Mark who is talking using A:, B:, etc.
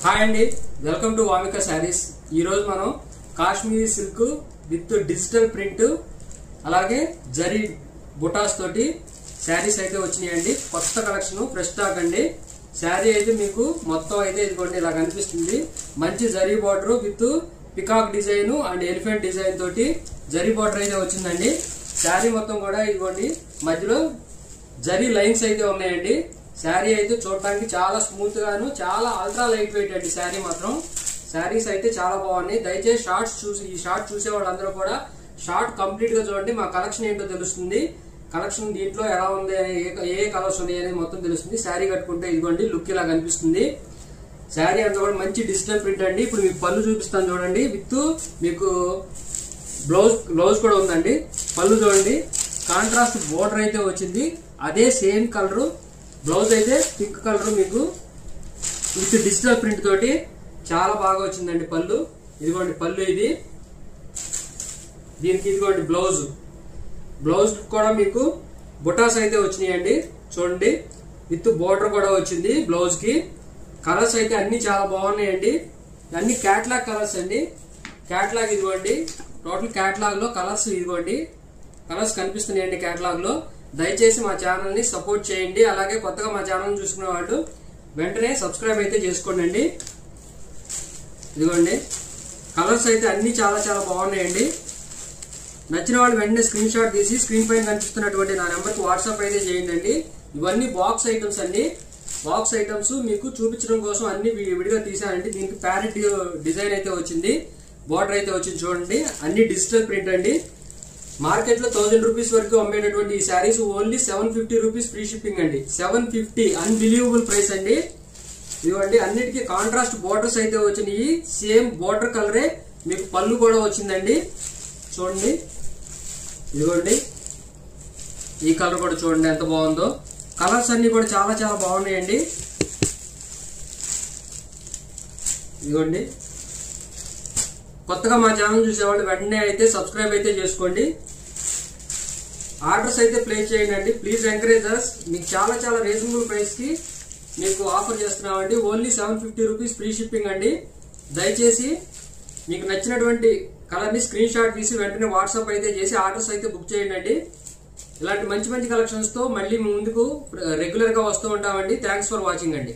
A: Hi అండి, welcome to Vamika saris. ఈరోజు మనం Kashmiri silk with digital print అలాగే జరీ బుటాస్ తోటి శారీస్ అయితే వచ్చినాయండి. కొత్త కలెక్షన్, ఫ్రెష్ స్టాక్ అండి. శారీ అయితే మీకు మొత్తం అయితే ఇదిగోండి ఇలా కనిపిస్తుంది. మంచి zari border with peacock design and elephant design తోటి జరీ బార్డర్ అయితే వచ్చిందండి. శారీ మొత్తం కూడా ఇదిగోండి మధ్యలో జరీ లైన్స్ అయితే ఉన్నాయండి. శారీ అయితే చూడటానికి చాలా స్మూత్ గాను చాలా అల్ట్రా లైట్ వెయిట్ అండి. శారీ మాత్రం శారీస్ అయితే చాలా బాగున్నాయి. దయచేసి ఈ షార్ట్ చూసే వాళ్ళందరూ కూడా షార్ట్ కంప్లీట్ గా చూడండి. మా కలెక్షన్ ఏంటో తెలుస్తుంది. కలెక్షన్ దీంట్లో ఎలా ఉంది, ఏ కలర్స్ ఉన్నాయి అనేది మొత్తం తెలుస్తుంది. శారీ కట్టుకుంటే ఇదిగోండి లుక్ ఇలా కనిపిస్తుంది. శారీ అంతా కూడా మంచి డిజిటల్ ప్రింట్ అండి. ఇప్పుడు మీకు పళ్ళు చూపిస్తాను చూడండి. విత్ మీకు బ్లౌజ్ కూడా ఉందండి. పళ్ళు చూడండి, కాంట్రాస్ట్ బోర్డర్ అయితే వచ్చింది. అదే సేమ్ కలర్ బ్లౌజ్ అయితే పింక్ కలర్ మీకు విత్ డిజిటల్ ప్రింట్ తోటి చాలా బాగా వచ్చిందండి. పళ్ళు ఇదిగోండి, పళ్ళు ఇది. దీనికి ఇదిగోండి బ్లౌజ్ కూడా మీకు బుటాస్ అయితే వచ్చినాయండి. చూడండి, విత్ బోర్డర్ కూడా వచ్చింది బ్లౌజ్ కి. కలర్స్ అయితే అన్ని చాలా బాగున్నాయండి. అన్ని క్యాట్లాగ్ కలర్స్ అండి. క్యాట్లాగ్ ఇదిగోండి, టోటల్ క్యాట్లాగ్ లో కలర్స్ ఇదిగోండి, కలర్స్ కనిపిస్తున్నాయండి క్యాట్లాగ్ లో. దయచేసి మా ఛానల్ ని సపోర్ట్ చేయండి. అలాగే కొత్తగా మా ఛానల్ చూసుకునే వాళ్ళు వెంటనే సబ్స్క్రైబ్ అయితే చేసుకోండి. ఇదిగోండి, కలర్స్ అయితే అన్ని చాలా చాలా బాగున్నాయండి. నచ్చిన వాళ్ళు వెంటనే స్క్రీన్ షాట్ తీసి స్క్రీన్ పైన కనిపిస్తున్నటువంటి నా నెంబర్కి వాట్సాప్ అయితే చేయండి. ఇవన్నీ బాక్స్ ఐటమ్స్ అండి. బాక్స్ ఐటమ్స్ మీకు చూపించడం కోసం అన్ని విడిగా తీసానండి. దీనికి ప్యారెట్ డిజైన్ అయితే వచ్చింది, బార్డర్ అయితే వచ్చింది. చూడండి, అన్ని డిజిటల్ ప్రింట్ అండి. మార్కెట్ లో 1000 రూపీస్ వరకు అమ్మేటటువంటి ఈ saris only 750 rupees free shipping అండి. 750 అన్బిలీవబుల్ ప్రైస్ అండి. ఇదిగోండి, అన్నిటికీ కాంట్రాస్ట్ బోర్డర్స్ అయితే వచ్చినాయి. సేమ్ బోర్డర్ కలరే మీకు పళ్ళు కూడా వచ్చిందండి. చూడండి, ఇదిగోండి, ఈ కలర్ కూడా చూడండి ఎంత బాగుందో. కలర్స్ అన్ని కూడా చాలా చాలా బాగున్నాయండి. ఇదిగోండి, కొత్తగా మా ఛానల్ చూసేవాళ్ళు వెంటనే అయితే సబ్స్క్రైబ్ అయితే చేసుకోండి. ఆర్డర్స్ అయితే ప్లేస్ చేయండి. Please encourage us. మీకు చాలా చాలా రీజనబుల్ ప్రైస్ కి మీకు ఆఫర్ చేస్తున్నామండి. ఓన్లీ 750 రూపీస్ ఫ్రీ షిప్పింగ్ అండి. దయచేసి మీకు నచ్చినటువంటి కలర్ ని స్క్రీన్ షాట్ తీసి వెంటనే వాట్సాప్ అయితే చేసి ఆర్డర్స్ అయితే బుక్ చేయండి. ఇలాంటి మంచి మంచి కలెక్షన్స్ తో మళ్ళీ ముందుకు రెగ్యులర్ గా వస్తూ ఉంటామండి. థ్యాంక్స్ ఫర్ వాచింగ్ అండి.